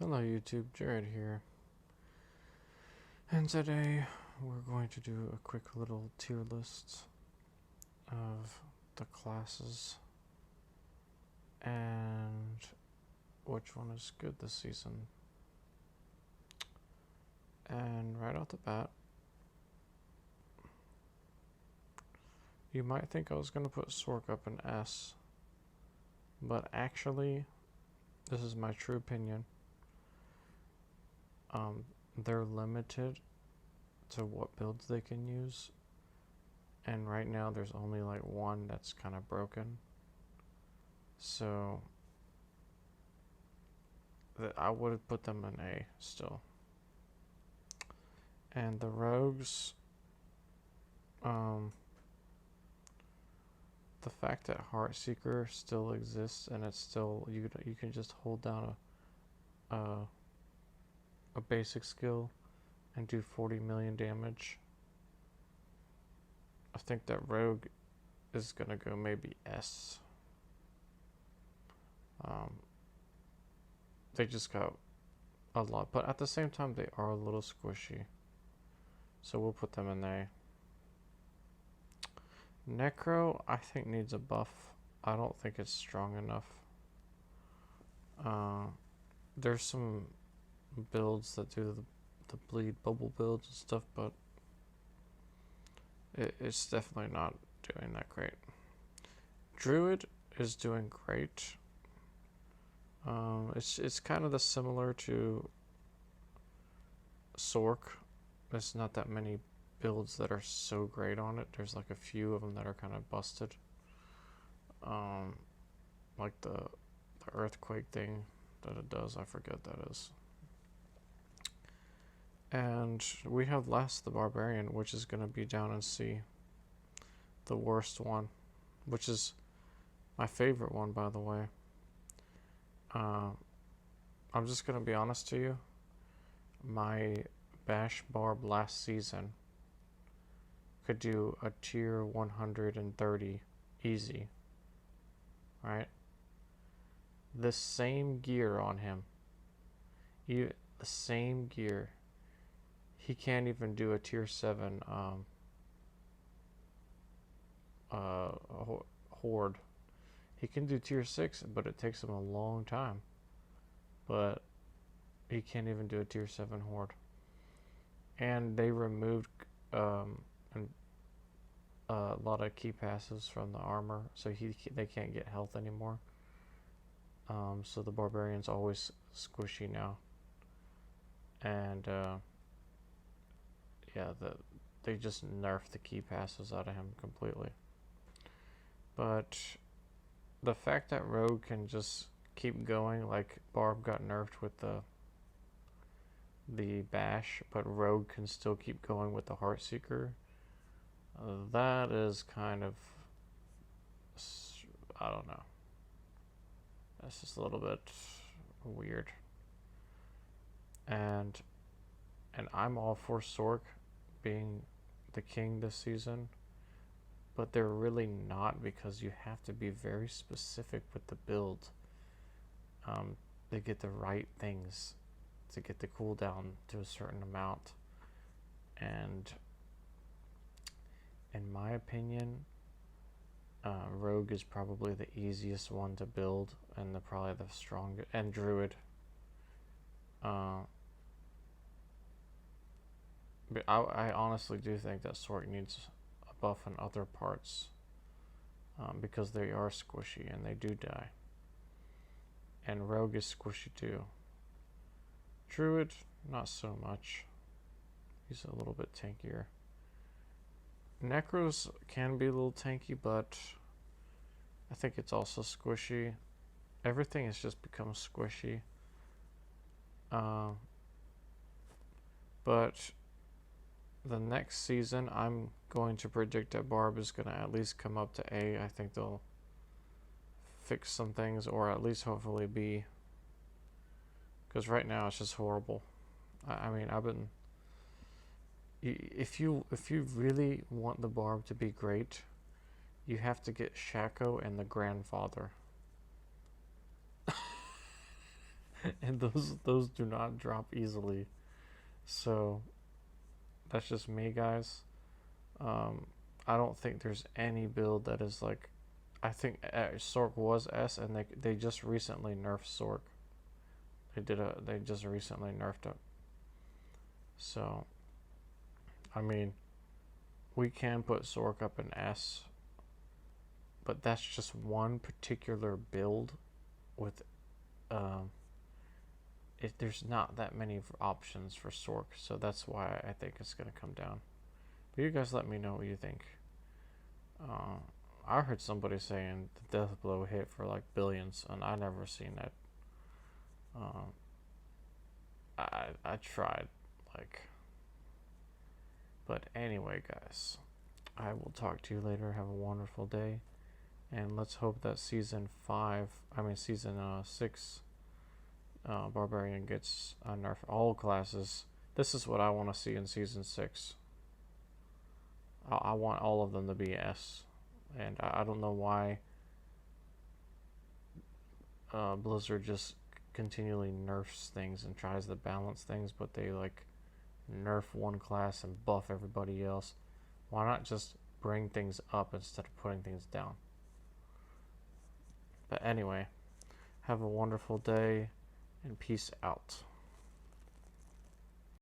Hello YouTube, Jared here. And today we're going to do a quick little tier list of the classes and which one is good this season. And right off the bat, you might think I was going to put Sork up in S, but actually, this is my true opinion. They're limited to what builds they can use, and right now there's only like one that's kind of broken, so I would have put them in A still. And the rogues, the fact that Heartseeker still exists and it's still you can just hold down a basic skill and do 40 million damage. I think that rogue is gonna go maybe S. They just got a lot, but at the same time they are a little squishy, so we'll put them in A. Necro, I think, needs a buff. I don't think it's strong enough. There's some builds that do the bleed bubble builds and stuff, but it's definitely not doing that great. Druid is doing great. It's kind of the similar to Sork. There's not that many builds that are so great on it. There's like a few of them that are kind of busted. Like the earthquake thing that it does, I forget that is. And we have Last the Barbarian, which is going to be down in C. The worst one, which is my favorite one, by the way. I'm just going to be honest to you. My Bash Barb last season could do a tier 130 easy. Right? The same gear on him. The same gear. He can't even do a tier 7 horde. He can do tier 6, but it takes him a long time. But he can't even do a tier 7 horde. And they removed a lot of key passes from the armor, so they can't get health anymore. So the barbarian's always squishy now. And yeah, they just nerfed the key passes out of him completely. But the fact that Rogue can just keep going, like Barb got nerfed with the bash, but Rogue can still keep going with the Heartseeker, that is kind of, I don't know. That's just a little bit weird. And I'm all for Sork being the king this season, but they're really not, because you have to be very specific with the build to get the right things, to get the cooldown to a certain amount. And in my opinion, Rogue is probably the easiest one to build and probably the strongest, and Druid. But I honestly do think that Sork needs a buff in other parts, because they are squishy and they do die. And Rogue is squishy too. Druid, not so much. He's a little bit tankier. Necros can be a little tanky, but I think it's also squishy. Everything has just become squishy. But the next season, I'm going to predict that Barb is going to at least come up to A. I think they'll fix some things, or at least hopefully B. Because right now it's just horrible. I mean, if you really want the Barb to be great, you have to get Shaco and the Grandfather. and those do not drop easily. So that's just me, guys. I don't think there's any build that is like. I think Sork was S, and they just recently nerfed Sork. They just recently nerfed it. So I mean, we can put Sork up in S, but that's just one particular build with there's not that many options for Sork, so that's why I think it's gonna come down. But you guys let me know what you think. I heard somebody saying the death blow hit for like billions, and I never seen that. I tried, like, but anyway, guys, I will talk to you later. Have a wonderful day, and let's hope that season 6, Barbarian gets nerfed all classes. This is what I want to see in season 6. I want all of them to be S, and I don't know why Blizzard just continually nerfs things and tries to balance things, but they like nerf one class and buff everybody else. Why not just bring things up instead of putting things down? But anyway, have a wonderful day and peace out.